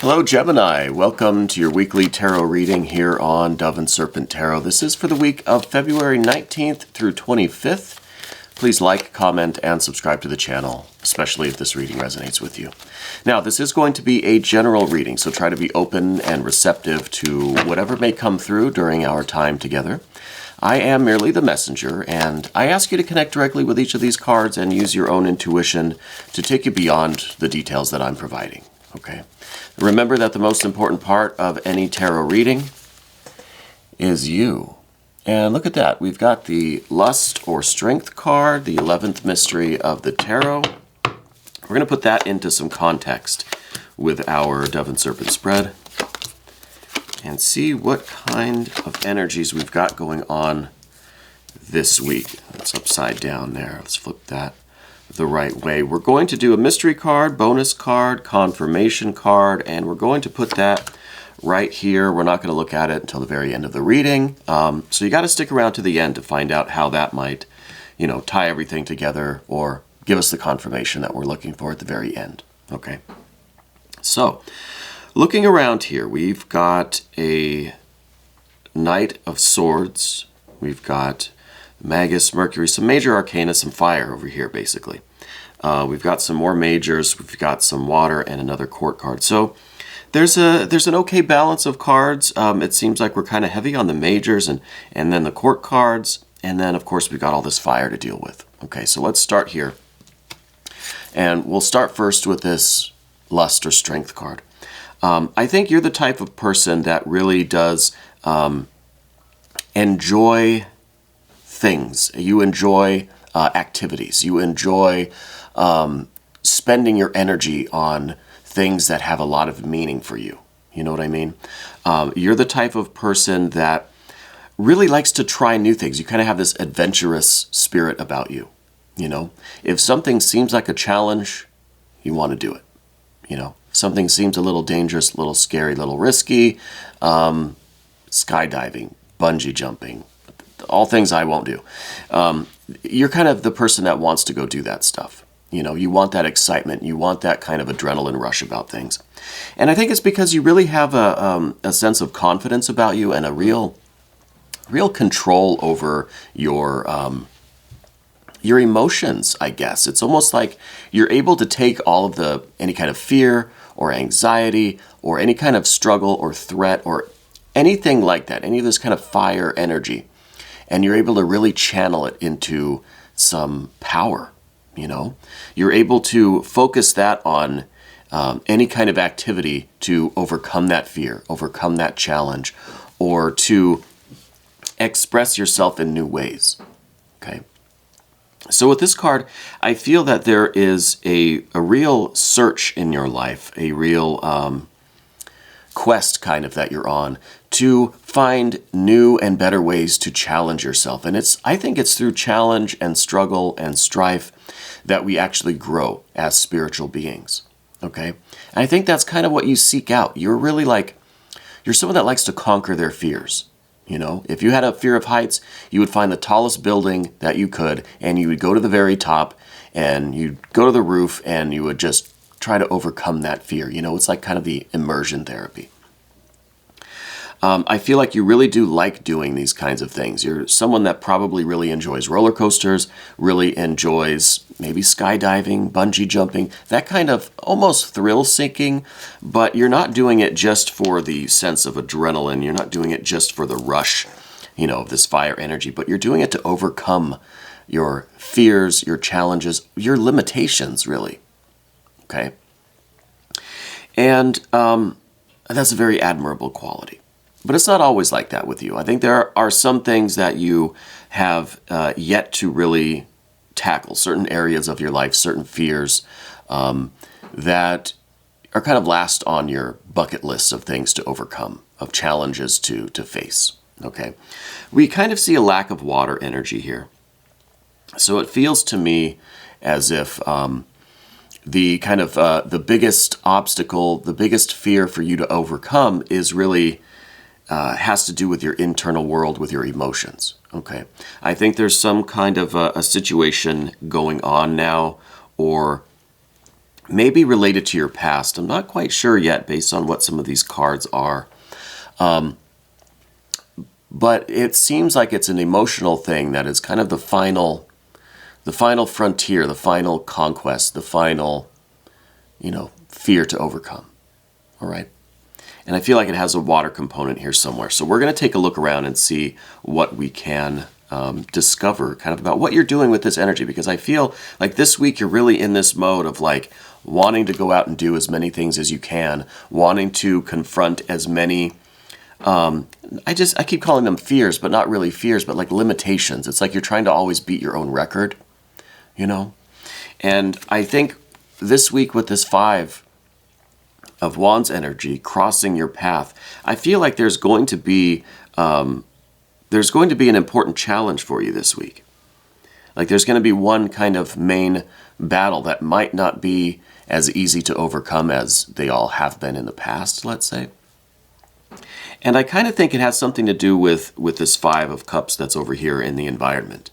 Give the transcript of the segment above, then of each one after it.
Hello Gemini, welcome to your weekly tarot reading here on Dove and Serpent Tarot. This is for the week of February 19th through 25th. Please like, comment, and subscribe to the channel, especially if this reading resonates with you. Now, this is going to be a general reading, so try to be open and receptive to whatever may come through during our time together. I am merely the messenger, and I ask you to connect directly with each of these cards and use your own intuition to take you beyond the details that I'm providing. Okay? Remember that the most important part of any tarot reading is you. And look at that. We've got the Lust or Strength card, the 11th mystery of the tarot. We're going to put that into some context with our Dove and Serpent spread and see what kind of energies we've got going on this week. It's upside down there. Let's flip that the right way. We're going to do a mystery card, bonus card, confirmation card, and we're going to put that right here. We're not going to look at it until the very end of the reading. So you got to stick around to the end to find out how that might, tie everything together or give us the confirmation that we're looking for at the very end. Okay. So looking around here, we've got a Knight of Swords. We've got Magus, Mercury, some major arcana, some fire over here, basically. We've got some more majors. We've got some water and another court card. So there's an okay balance of cards. It seems like we're kind of heavy on the majors and then the court cards. And then, of course, we've got all this fire to deal with. Okay, so let's start here. And we'll start first with this Lust or Strength card. I think you're the type of person that really does enjoy things. You enjoy activities. You enjoy spending your energy on things that have a lot of meaning for you. You know what I mean? You're the type of person that really likes to try new things. You kind of have this adventurous spirit about you. If something seems like a challenge, you want to do it. Something seems a little dangerous, a little scary, a little risky. Skydiving, bungee jumping, all things I won't do. You're kind of the person that wants to go do that stuff. You want that excitement. You want that kind of adrenaline rush about things. And I think it's because you really have a sense of confidence about you and a real control over your emotions, I guess. It's almost like you're able to take all of any kind of fear or anxiety or any kind of struggle or threat or anything like that, any of this kind of fire energy, and you're able to really channel it into some power. You're able to focus that on any kind of activity to overcome that fear, overcome that challenge, or to express yourself in new ways. Okay. So with this card, I feel that there is a real search in your life, a real quest kind of that you're on to find new and better ways to challenge yourself. And I think it's through challenge and struggle and strife that we actually grow as spiritual beings. Okay? And I think that's kind of what you seek out. You're really you're someone that likes to conquer their fears. If you had a fear of heights, you would find the tallest building that you could, and you would go to the very top, and you'd go to the roof, and you would just try to overcome that fear. It's like kind of the immersion therapy. I feel like you really do like doing these kinds of things. You're someone that probably really enjoys roller coasters, really enjoys maybe skydiving, bungee jumping, that kind of almost thrill-seeking, but you're not doing it just for the sense of adrenaline. You're not doing it just for the rush, of this fire energy, but you're doing it to overcome your fears, your challenges, your limitations, really. Okay? And that's a very admirable quality. But it's not always like that with you. I think there are some things that you have yet to really tackle, certain areas of your life, certain fears that are kind of last on your bucket list of things to overcome, of challenges to face. Okay, we kind of see a lack of water energy here. So it feels to me as if the kind of the biggest obstacle, the biggest fear for you to overcome is really has to do with your internal world, with your emotions. Okay, I think there's some kind of a situation going on now, or maybe related to your past. I'm not quite sure yet based on what some of these cards are. But it seems like it's an emotional thing that is kind of the final frontier, the final conquest, the final, fear to overcome. All right. And I feel like it has a water component here somewhere. So we're going to take a look around and see what we can discover kind of about what you're doing with this energy, because I feel like this week you're really in this mode of like wanting to go out and do as many things as you can, wanting to confront as many, I keep calling them fears, but not really fears, but like limitations. It's like you're trying to always beat your own record, And I think this week with this 5 of Wands energy crossing your path, I feel like there's going to be an important challenge for you this week. Like there's going to be one kind of main battle that might not be as easy to overcome as they all have been in the past, let's say. And I kind of think it has something to do with this 5 of Cups that's over here in the environment.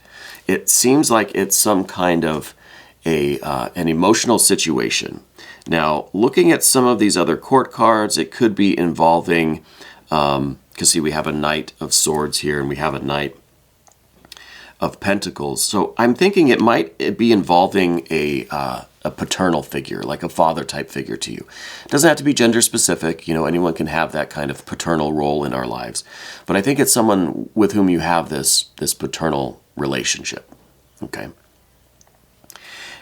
It seems like it's some kind of an emotional situation. Now, looking at some of these other court cards, it could be involving, because see, we have a Knight of Swords here, and we have a Knight of Pentacles. So I'm thinking it might be involving a paternal figure, like a father-type figure to you. It doesn't have to be gender-specific. Anyone can have that kind of paternal role in our lives. But I think it's someone with whom you have this paternal relationship, okay?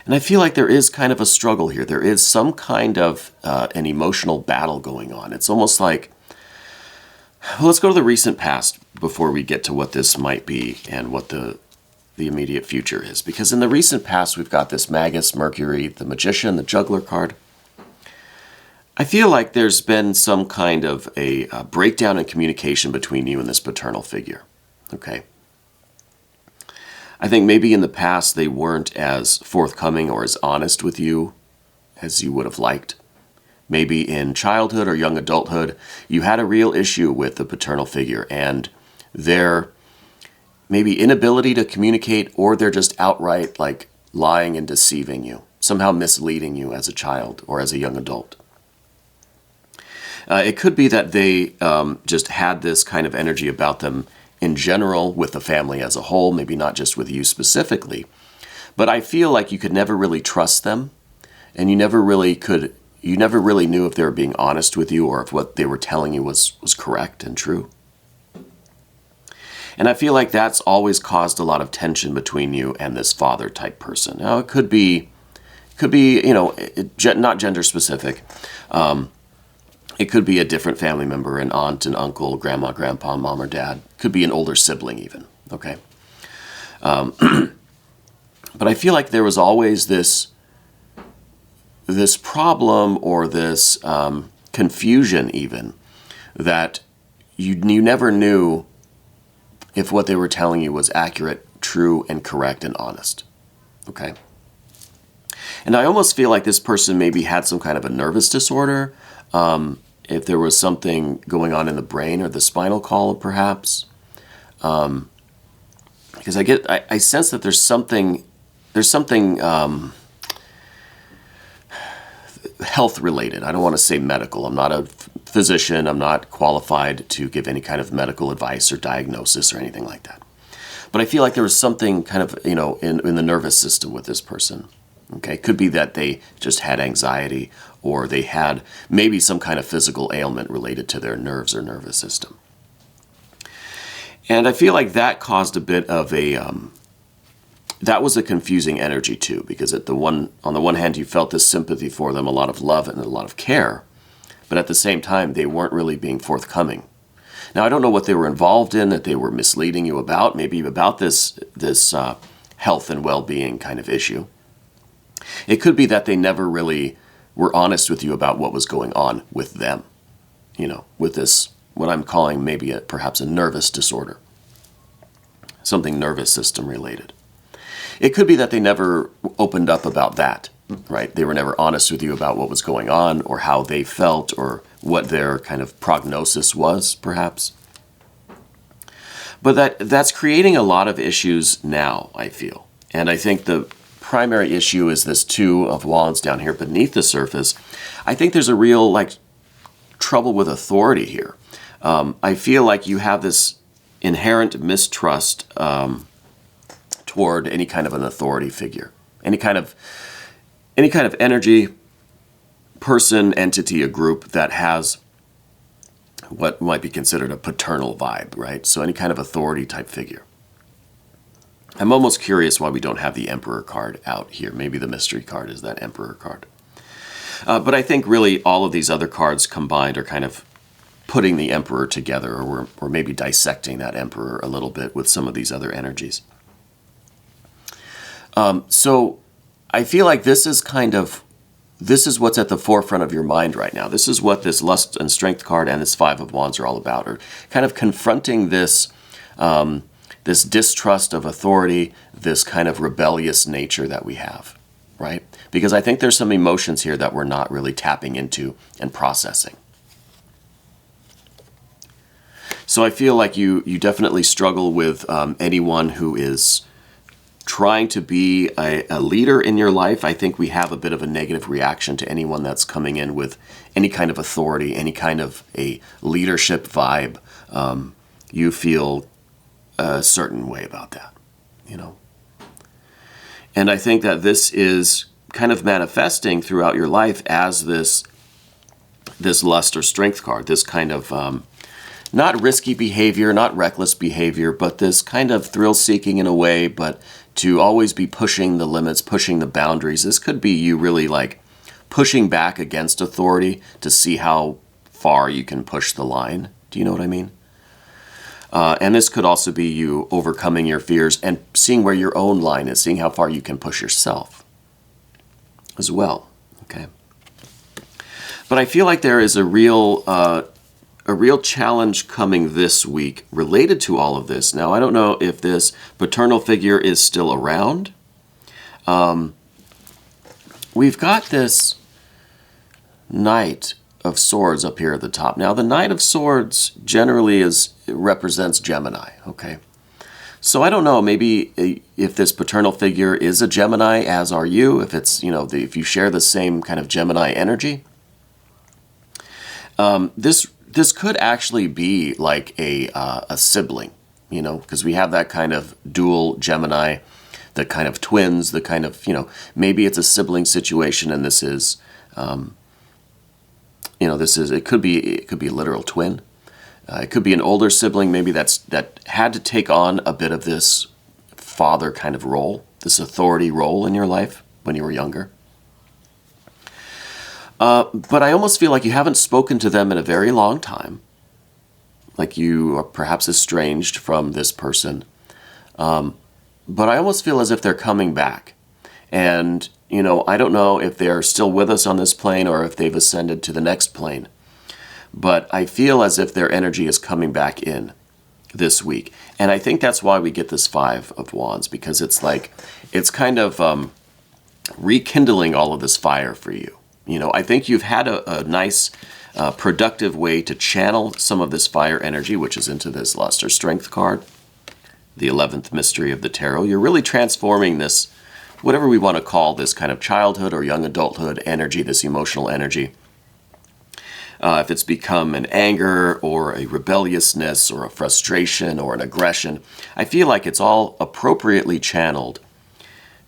And I feel like there is kind of a struggle here. There is some kind of an emotional battle going on. It's almost like, well, let's go to the recent past before we get to what this might be and what the immediate future is. Because in the recent past, we've got this Magus, Mercury, the Magician, the Juggler card. I feel like there's been some kind of a breakdown in communication between you and this paternal figure, okay? I think maybe in the past they weren't as forthcoming or as honest with you as you would have liked. Maybe in childhood or young adulthood, you had a real issue with the paternal figure and their maybe inability to communicate, or they're just outright like lying and deceiving you, somehow misleading you as a child or as a young adult. It could be that they just had this kind of energy about them in general with the family as a whole, maybe not just with you specifically. But I feel like you could never really trust them, and you never really knew if they were being honest with you or if what they were telling you was correct and true. And I feel like that's always caused a lot of tension between you and this father-type person. Now, it could be not gender-specific. It could be a different family member, an aunt, an uncle, grandma, grandpa, mom, or dad. Could be an older sibling even, okay? But I feel like there was always this problem or this confusion even that you never knew if what they were telling you was accurate, true, and correct and honest, okay? And I almost feel like this person maybe had some kind of a nervous disorder, if there was something going on in the brain or the spinal column, perhaps. Because I sense that there's something health related. I don't want to say medical. I'm not a physician. I'm not qualified to give any kind of medical advice or diagnosis or anything like that. But I feel like there was something kind of, in the nervous system with this person. Okay, could be that they just had anxiety, or they had maybe some kind of physical ailment related to their nerves or nervous system. And I feel like that caused a bit of that was a confusing energy too, because on the one hand, you felt this sympathy for them, a lot of love and a lot of care, but at the same time, they weren't really being forthcoming. Now, I don't know what they were involved in, that they were misleading you about, maybe about this health and well-being kind of issue. It could be that they never really were honest with you about what was going on with them, with this, what I'm calling maybe perhaps a nervous disorder, something nervous system related. It could be that they never opened up about that, right? They were never honest with you about what was going on or how they felt or what their kind of prognosis was, perhaps. But that's creating a lot of issues now, I feel. And I think the primary issue is this Two of Wands down here beneath the surface. I think there's a real trouble with authority here. I feel like you have this inherent mistrust toward any kind of an authority figure, any kind of energy, person, entity, a group that has what might be considered a paternal vibe, right? So any kind of authority type figure. I'm almost curious why we don't have the Emperor card out here. Maybe the mystery card is that Emperor card. But I think really all of these other cards combined are kind of putting the Emperor together, or we're maybe dissecting that Emperor a little bit with some of these other energies. So I feel like this is what's at the forefront of your mind right now. This is what this Lust and Strength card and this Five of Wands are all about, or kind of confronting this this distrust of authority, this kind of rebellious nature that we have, right? Because I think there's some emotions here that we're not really tapping into and processing. So I feel like you definitely struggle with anyone who is trying to be a leader in your life. I think we have a bit of a negative reaction to anyone that's coming in with any kind of authority, any kind of a leadership vibe. You feel a certain way about that, you know. And I think that this is kind of manifesting throughout your life as this Lust or Strength card, this kind of not risky behavior, not reckless behavior, but this kind of thrill-seeking in a way, but to always be pushing the limits, pushing the boundaries. This could be you really pushing back against authority to see how far you can push the line. Do you know what I mean? And this could also be you overcoming your fears and seeing where your own line is, seeing how far you can push yourself as well. Okay. But I feel like there is a real challenge coming this week related to all of this. Now, I don't know if this paternal figure is still around. We've got this Knight of Swords up here at the top. Now, the Knight of Swords generally represents Gemini, okay? So I don't know, maybe if this paternal figure is a Gemini, as are you, if it's, if you share the same kind of Gemini energy. This could actually be like a sibling, because we have that kind of dual Gemini, the kind of twins, the kind of, maybe it's a sibling situation, and this is, it could be a literal twin. It could be an older sibling, maybe that had to take on a bit of this father kind of role, this authority role in your life when you were younger. But I almost feel like you haven't spoken to them in a very long time. Like you are perhaps estranged from this person. But I almost feel as if they're coming back. And, I don't know if they're still with us on this plane or if they've ascended to the next plane. But I feel as if their energy is coming back in this week. And I think that's why we get this Five of Wands, because it's kind of rekindling all of this fire for you. I think you've had a nice, productive way to channel some of this fire energy, which is into this Lust or Strength card, the 11th mystery of the tarot. You're really transforming this, whatever we want to call this kind of childhood or young adulthood energy, this emotional energy. If it's become an anger or a rebelliousness or a frustration or an aggression, I feel like it's all appropriately channeled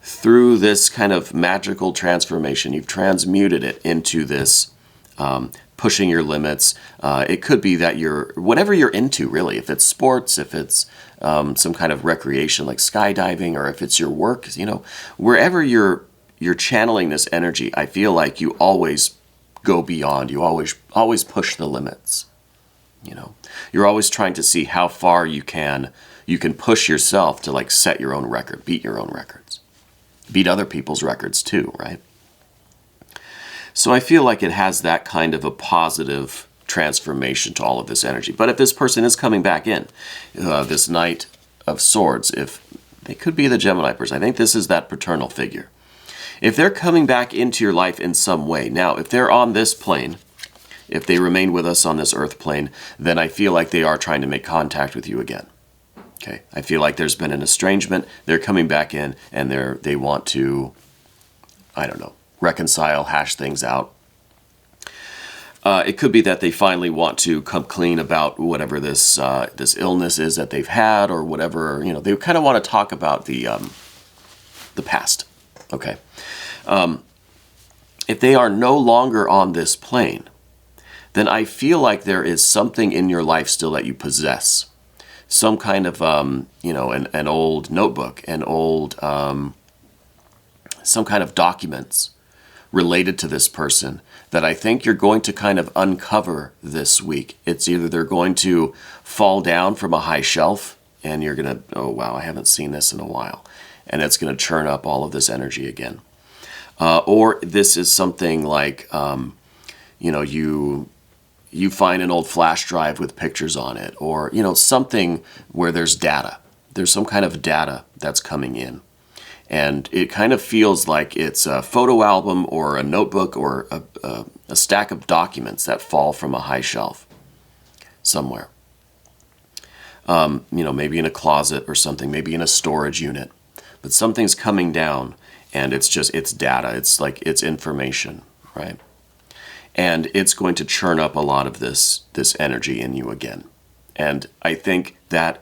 through this kind of magical transformation. You've transmuted it into this pushing your limits. It could be that whatever you're into, really, if it's sports, if it's some kind of recreation like skydiving, or if it's your work, wherever you're channeling this energy, I feel like you always go beyond. You always push the limits. You're always trying to see how far you can push yourself to set your own record, beat your own records. Beat other people's records too, right? So I feel like it has that kind of a positive transformation to all of this energy. But if this person is coming back in, this Knight of Swords, if they could be the Gemini person, I think this is that paternal figure. If they're coming back into your life in some way, now if they're on this plane, if they remain with us on this earth plane, then I feel like they are trying to make contact with you again. Okay, I feel like there's been an estrangement. They're coming back in, and they want to, I don't know, reconcile, hash things out. It could be that they finally want to come clean about whatever this illness is that they've had, or whatever. You know, they kind of want to talk about the past. Okay, if they are no longer on this plane, then I feel like there is something in your life still that you possess. Some kind of, you know, an old notebook, an old, some kind of documents related to this person that I think you're going to kind of uncover this week. It's either they're going to fall down from a high shelf and you're going to, oh, wow, I haven't seen this in a while. And it's going to churn up all of this energy again. Or this is something like, you know, you find an old flash drive with pictures on it, or, you know, something where there's data. There's some kind of data that's coming in. And it kind of feels like it's a photo album or a notebook or a stack of documents that fall from a high shelf somewhere. You know, maybe in a closet or something, maybe in a storage unit. But something's coming down, and it's data. It's like, it's information, right? And it's going to churn up a lot of this energy in you again. And I think that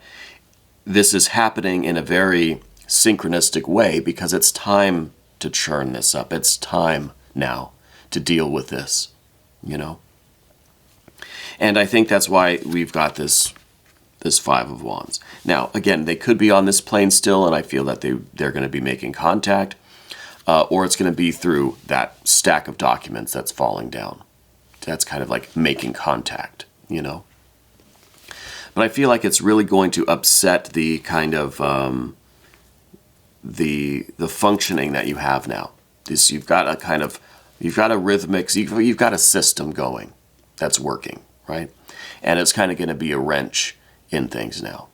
this is happening in a very synchronistic way because it's time to churn this up. It's time now to deal with this, you know? And I think that's why we've got this Five of Wands. Now, again, they could be on this plane still, and I feel that they're going to be making contact. Or it's going to be through that stack of documents that's falling down. That's kind of like making contact, you know? But I feel like it's really going to upset the kind of, the functioning that you have now. You've got a rhythmic, you've got a system going that's working, right? And it's kind of going to be a wrench in things now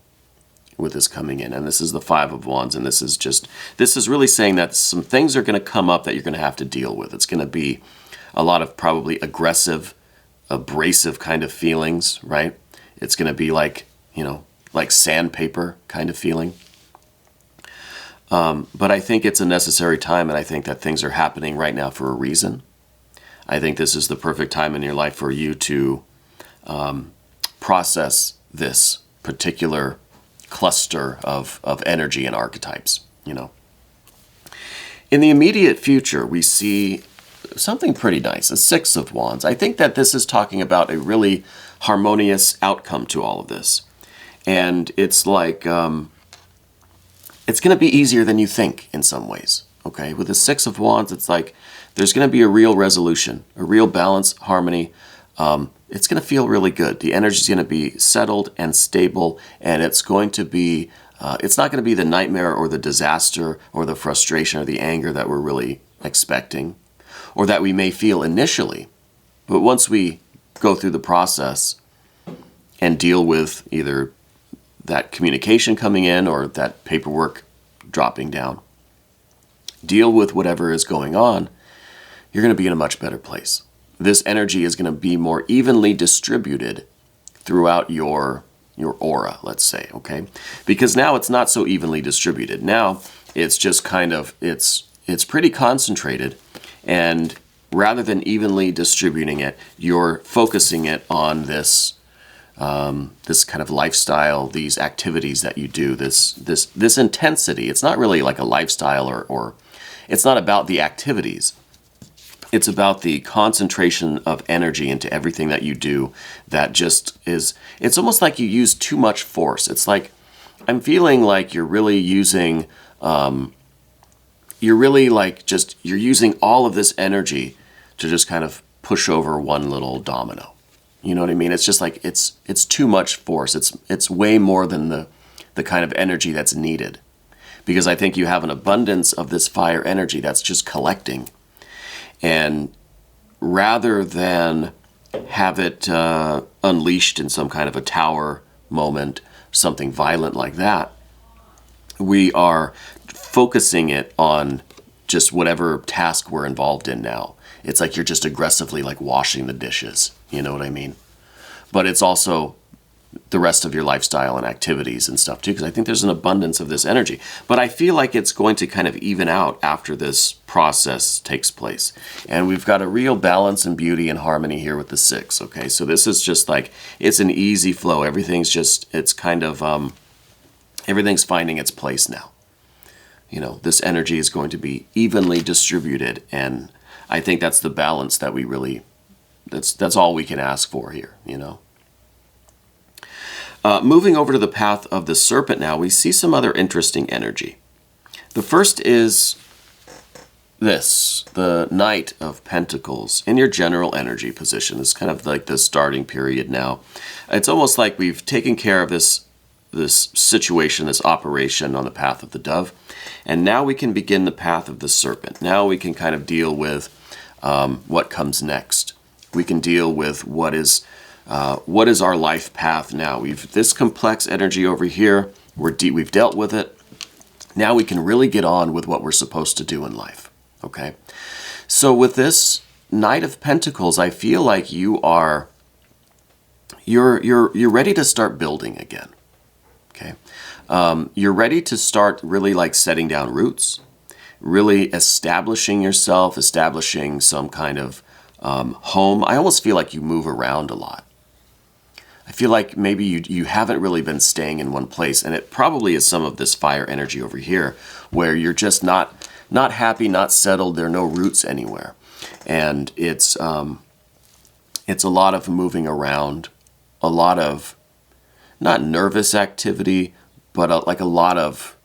with this coming in. And this is the Five of Wands, and this is really saying that some things are going to come up that you're going to have to deal with. It's going to be a lot of probably aggressive, abrasive kind of feelings, right? It's going to be like, you know, like sandpaper kind of feeling. But I think it's a necessary time, and I think that things are happening right now for a reason. I think this is the perfect time in your life for you to process this particular cluster of energy and archetypes, you know. In the immediate future, we see something pretty nice, a Six of Wands. I think that this is talking about a really harmonious outcome to all of this. And it's like, it's going to be easier than you think in some ways, okay? With the Six of Wands, it's like there's going to be a real resolution, a real balance, harmony. It's going to feel really good. The energy is going to be settled and stable, and it's going to be, it's not going to be the nightmare or the disaster or the frustration or the anger that we're really expecting or that we may feel initially. But once we go through the process and deal with either that communication coming in or that paperwork dropping down, deal with whatever is going on, you're going to be in a much better place. This energy is going to be more evenly distributed throughout your aura, let's say, okay? Because now it's not so evenly distributed. Now it's just kind of, it's pretty concentrated, and rather than evenly distributing it, you're focusing it on this kind of lifestyle, these activities that you do, this intensity. It's not really like a lifestyle or it's not about the activities. It's about the concentration of energy into everything that you do that just is, it's almost like you use too much force. It's like, I'm feeling like you're really using, you're using all of this energy to just kind of push over one little domino. You know what I mean? It's just like, it's too much force. It's way more than the kind of energy that's needed. Because I think you have an abundance of this fire energy that's just collecting. And rather than have it unleashed in some kind of a tower moment, something violent like that, we are focusing it on just whatever task we're involved in now. It's like you're just aggressively like washing the dishes. You know what I mean? But it's also the rest of your lifestyle and activities and stuff too, because I think there's an abundance of this energy. But I feel like it's going to kind of even out after this process takes place. And we've got a real balance and beauty and harmony here with the 6, okay? So this is just like, it's an easy flow. Everything's just, it's kind of, everything's finding its place now. You know, this energy is going to be evenly distributed, and I think that's the balance that we really, that's all we can ask for here, you know? Moving over to the path of the Serpent now, we see some other interesting energy. The first is this, the Knight of Pentacles in your general energy position. It's kind of like the starting period now. It's almost like we've taken care of this situation, this operation on the path of the Dove, and now we can begin the path of the Serpent. Now we can kind of deal with what comes next. We can deal with what is our life path now. We've this complex energy over here. We've dealt with it. Now we can really get on with what we're supposed to do in life. Okay. So with this Knight of Pentacles, I feel like you're ready to start building again. Okay. You're ready to start really like setting down roots, really establishing yourself, establishing some kind of home. I almost feel like you move around a lot. I feel like maybe you haven't really been staying in one place, and it probably is some of this fire energy over here where you're just not happy, not settled, there are no roots anywhere. And it's a lot of moving around, a lot of not nervous activity, but like a lot of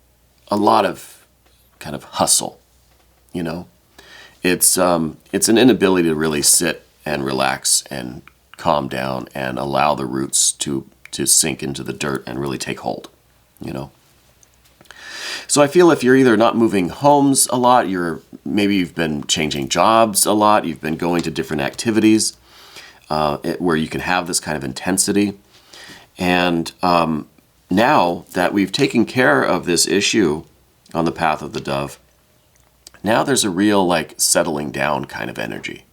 kind of hustle, you know? It's an inability to really sit and relax and calm down and allow the roots to sink into the dirt and really take hold, you know. So I feel if you're either not moving homes a lot, maybe you've been changing jobs a lot, you've been going to different activities where you can have this kind of intensity. And now that we've taken care of this issue on the path of the Dove, now there's a real like settling down kind of energy.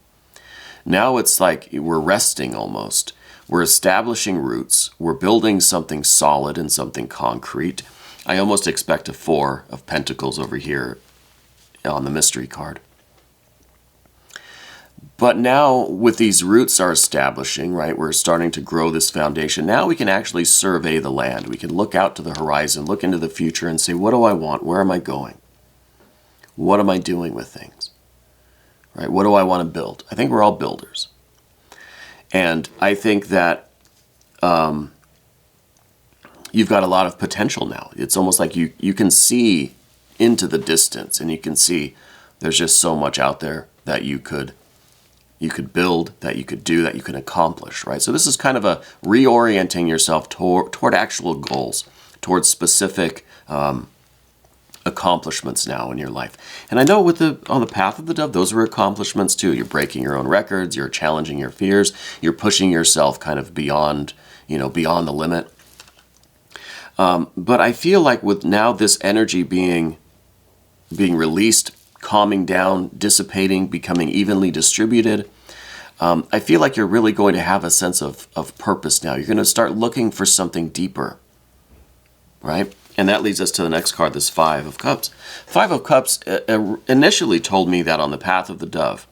Now it's like we're resting almost. We're establishing roots. We're building something solid and something concrete. I almost expect a 4 of Pentacles over here on the mystery card. But now with these roots are establishing, right, we're starting to grow this foundation. Now we can actually survey the land. We can look out to the horizon, look into the future and say, what do I want? Where am I going? What am I doing with things? Right? What do I want to build? I think we're all builders. And I think that you've got a lot of potential now. It's almost like you can see into the distance, and you can see there's just so much out there that you could build, that you could do, that you can accomplish, right? So this is kind of a reorienting yourself toward actual goals, towards specific accomplishments now in your life. And I know on the path of the Dove, those are accomplishments too. You're breaking your own records, you're challenging your fears, you're pushing yourself kind of beyond the limit. But I feel like with now this energy being released, calming down, dissipating, becoming evenly distributed, I feel like you're really going to have a sense of purpose now. You're going to start looking for something deeper, right? And that leads us to the next card, this 5 of Cups. 5 of Cups initially told me that on the path of the Dove,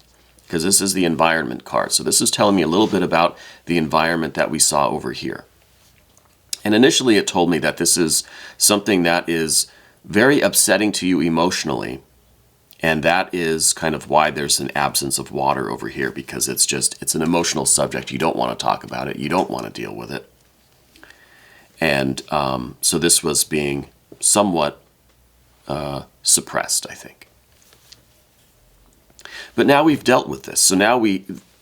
because this is the environment card. So this is telling me a little bit about the environment that we saw over here. And initially it told me that this is something that is very upsetting to you emotionally. And that is kind of why there's an absence of water over here, because it's an emotional subject. You don't want to talk about it. You don't want to deal with it. And so this was being somewhat suppressed, I think. But now we've dealt with this. So now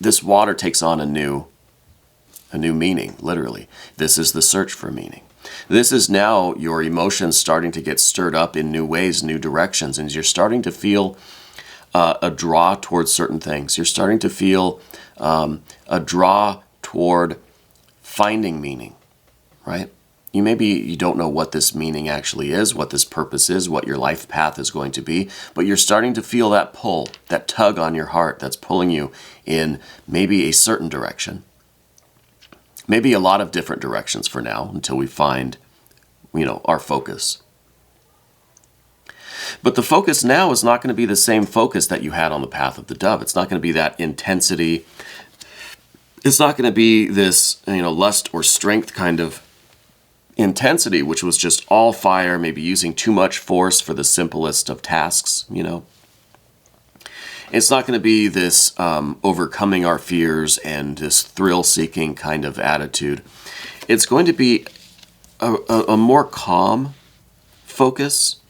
this water takes on a new meaning, literally. This is the search for meaning. This is now your emotions starting to get stirred up in new ways, new directions, and you're starting to feel a draw towards certain things. You're starting to feel a draw toward finding meaning, right? Maybe you don't know what this meaning actually is, what this purpose is, what your life path is going to be, but you're starting to feel that pull, that tug on your heart that's pulling you in maybe a certain direction. Maybe a lot of different directions for now until we find, our focus. But the focus now is not going to be the same focus that you had on the path of the dove. It's not going to be that intensity. It's not going to be this, lust or strength kind of intensity, which was just all fire, maybe using too much force for the simplest of tasks, It's not going to be this overcoming our fears and this thrill-seeking kind of attitude. It's going to be a more calm focus,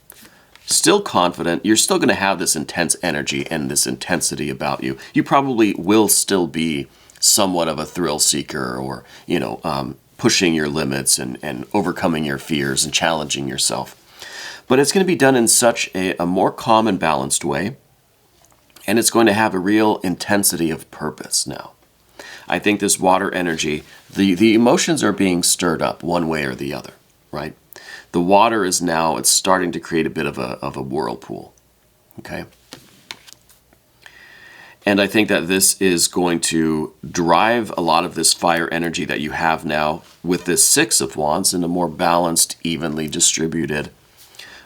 still confident. You're still going to have this intense energy and this intensity about you. You probably will still be somewhat of a thrill seeker, or, pushing your limits and overcoming your fears and challenging yourself. But it's going to be done in such a more calm and balanced way. And it's going to have a real intensity of purpose now. I think this water energy, the emotions are being stirred up one way or the other, right? The water is now, it's starting to create a bit of a whirlpool, okay? And I think that this is going to drive a lot of this fire energy that you have now with this Six of Wands in a more balanced, evenly distributed,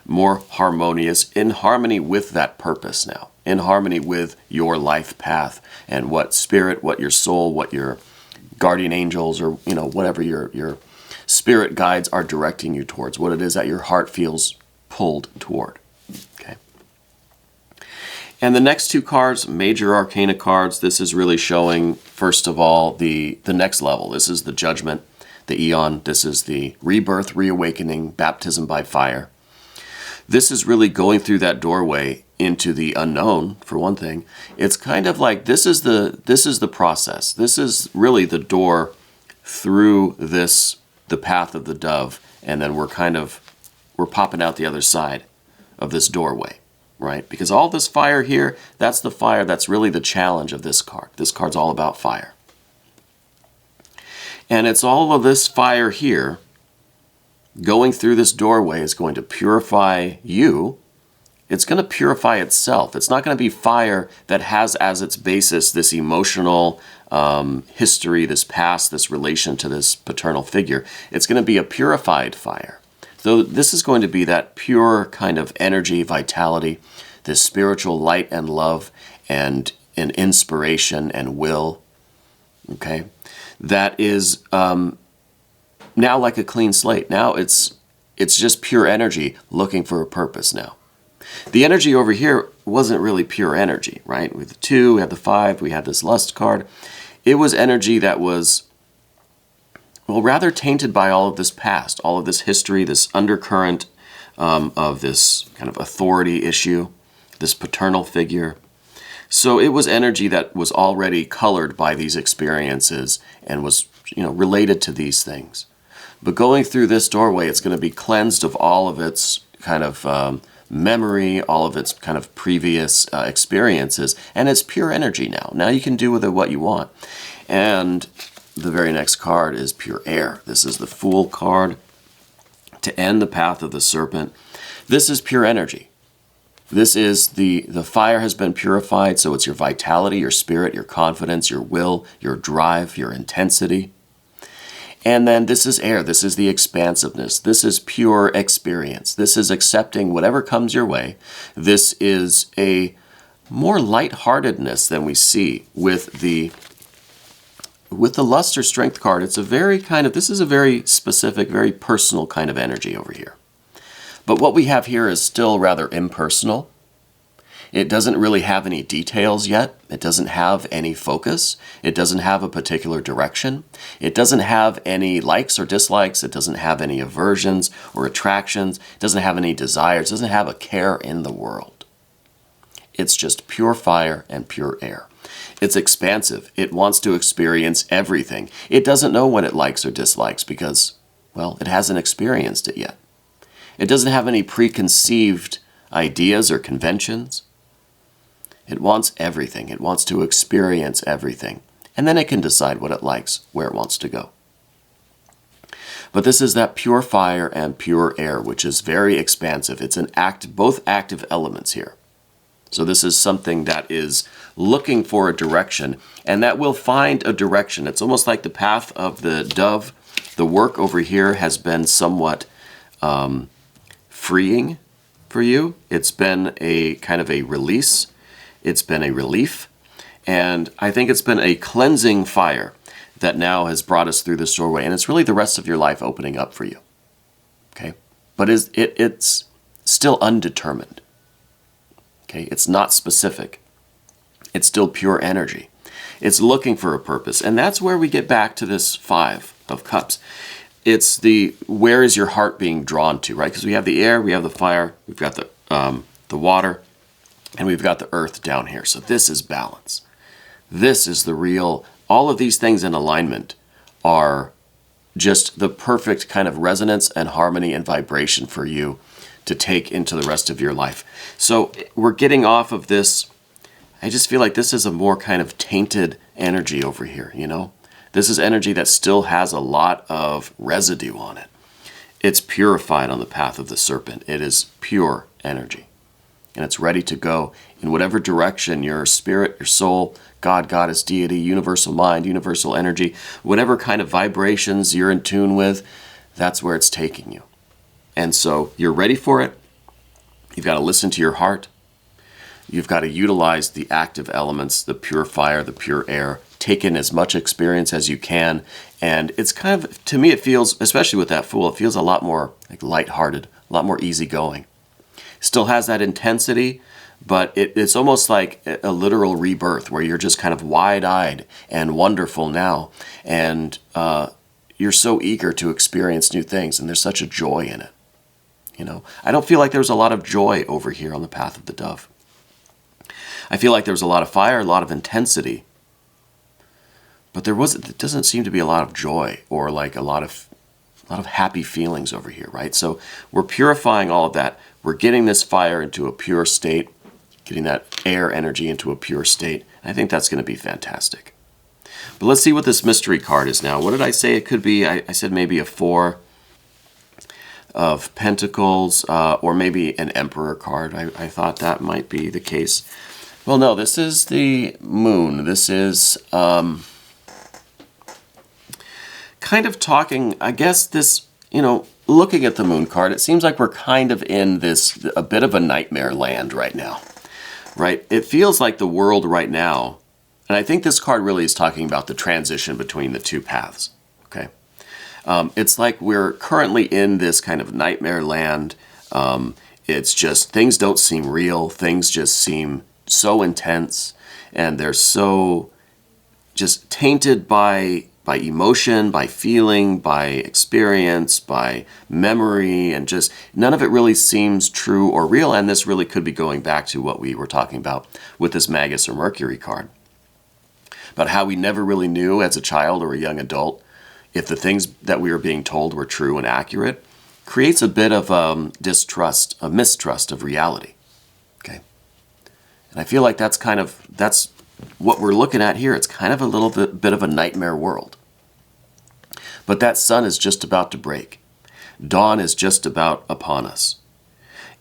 more harmonious, in harmony with that purpose now, in harmony with your life path and what spirit, what your soul, what your guardian angels, or whatever your spirit guides are directing you towards, what it is that your heart feels pulled toward. Okay. And the next two cards, major arcana cards, this is really showing, first of all, the next level. This is the Judgment, the Eon. This is the rebirth, reawakening, baptism by fire. This is really going through that doorway into the unknown, for one thing. It's kind of like this is the process. This is really the door through the path of the dove, and then we're popping out the other side of this doorway, right? Because all this fire here, that's the fire, that's really the challenge of this card. This card's all about fire. And it's all of this fire here going through this doorway is going to purify you. It's going to purify itself. It's not going to be fire that has as its basis this emotional history, this past, this relation to this paternal figure. It's going to be a purified fire. So this is going to be that pure kind of energy, vitality, this spiritual light and love and an inspiration and will, okay? That is now like a clean slate. Now it's just pure energy looking for a purpose now. The energy over here wasn't really pure energy, right? With the 2, we had the 5, we had this lust card. It was energy that was, well, rather tainted by all of this past, all of this history, this undercurrent of this kind of authority issue, this paternal figure. So it was energy that was already colored by these experiences and was, related to these things. But going through this doorway, it's going to be cleansed of all of its kind of memory, all of its kind of previous experiences, and it's pure energy now. Now you can do with it what you want. And the very next card is pure air. This is the Fool card to end the path of the Serpent. This is pure energy. This is the fire has been purified, so it's your vitality, your spirit, your confidence, your will, your drive, your intensity. And then this is air. This is the expansiveness. This is pure experience. This is accepting whatever comes your way. This is a more lightheartedness than we see with the lust or strength card. It's a very this is a very specific, very personal kind of energy over here. But what we have here is still rather impersonal. It doesn't really have any details yet. It doesn't have any focus. It doesn't have a particular direction. It doesn't have any likes or dislikes. It doesn't have any aversions or attractions. It doesn't have any desires. It doesn't have a care in the world. It's just pure fire and pure air. It's expansive. It wants to experience everything. It doesn't know what it likes or dislikes because, well, it hasn't experienced it yet. It doesn't have any preconceived ideas or conventions. It wants everything. It wants to experience everything. And then it can decide what it likes, where it wants to go. But this is that pure fire and pure air, which is very expansive. It's both active elements here. So this is something that is looking for a direction, and that will find a direction. It's almost like the path of the dove. The work over here has been somewhat freeing for you. It's been a kind of a release. It's been a relief. And I think it's been a cleansing fire that now has brought us through this doorway. And it's really the rest of your life opening up for you. Okay? But it's still undetermined. Okay? It's not specific. It's still pure energy. It's looking for a purpose. And that's where we get back to this Five of Cups. It's the, where is your heart being drawn to, right? Because we have the air, we have the fire, we've got the water, and we've got the earth down here. So this is balance. This is the real, all of these things in alignment are just the perfect kind of resonance and harmony and vibration for you to take into the rest of your life. So we're getting off of this. I just feel like this is a more kind of tainted energy over here, you know? This is energy that still has a lot of residue on it. It's purified on the path of the serpent. It is pure energy. And it's ready to go in whatever direction your spirit, your soul, God, Goddess, deity, universal mind, universal energy, whatever kind of vibrations you're in tune with, that's where it's taking you. And so you're ready for it. You've got to listen to your heart. You've got to utilize the active elements, the pure fire, the pure air, take in as much experience as you can. And it's kind of, to me, it feels, especially with that Fool, it feels a lot more like lighthearted, a lot more easygoing. Still has that intensity, but it's almost like a literal rebirth where you're just kind of wide-eyed and wonderful now. And you're so eager to experience new things, and there's such a joy in it. You know, I don't feel like there's a lot of joy over here on the path of the dove. I feel like there's a lot of fire, a lot of intensity, but there doesn't seem to be a lot of joy or like a lot of happy feelings over here, right? So we're purifying all of that. We're getting this fire into a pure state, getting that air energy into a pure state. I think that's going to be fantastic. But let's see what this mystery card is now. What did I say it could be? I said maybe a Four of Pentacles or maybe an Emperor card. I thought that might be the case. Well, no, this is the Moon. This is kind of talking, I guess this, you know, looking at the Moon card, it seems like we're kind of in this, a bit of a nightmare land right now, right? It feels like the world right now, and I think this card really is talking about the transition between the two paths, okay? It's like we're currently in this kind of nightmare land. It's just, things don't seem real. Things just seem so intense, and they're so just tainted by emotion, by feeling, by experience, by memory, and just none of it really seems true or real. And this really could be going back to what we were talking about with this Magus or Mercury card, about how we never really knew as a child or a young adult if the things that we were being told were true and accurate. Creates a bit of distrust, a mistrust of reality. Okay, and I feel like that's what we're looking at here. It's kind of a little bit of a nightmare world. But that sun is just about to break. Dawn is just about upon us.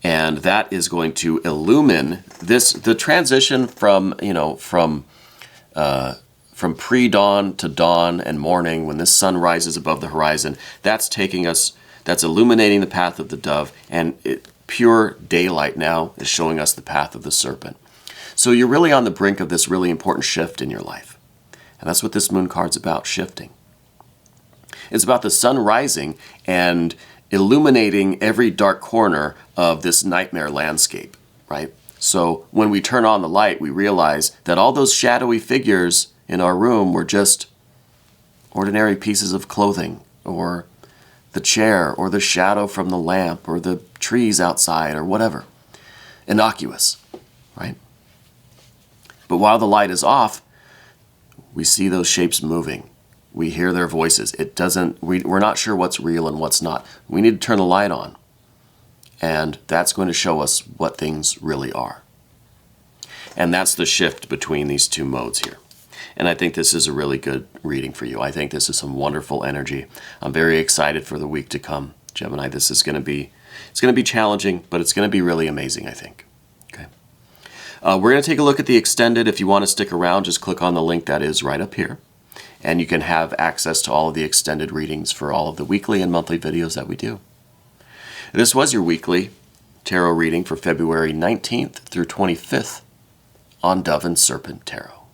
And that is going to illumine the transition from pre-dawn to dawn and morning, when this sun rises above the horizon. That's illuminating the path of the dove, and pure daylight now is showing us the path of the serpent. So you're really on the brink of this really important shift in your life. And that's what this Moon card's about, shifting. It's about the sun rising and illuminating every dark corner of this nightmare landscape, right? So when we turn on the light, we realize that all those shadowy figures in our room were just ordinary pieces of clothing, or the chair, or the shadow from the lamp, or the trees outside, or whatever. Innocuous, right? But while the light is off, we see those shapes moving. We hear their voices. We're not sure what's real and what's not. We need to turn the light on. And that's going to show us what things really are. And that's the shift between these two modes here. And I think this is a really good reading for you. I think this is some wonderful energy. I'm very excited for the week to come, Gemini. This is going to be challenging, but it's going to be really amazing, I think. Okay. We're going to take a look at the extended. If you want to stick around, just click on the link that is right up here. And you can have access to all of the extended readings for all of the weekly and monthly videos that we do. This was your weekly tarot reading for February 19th through 25th on Dove and Serpent Tarot.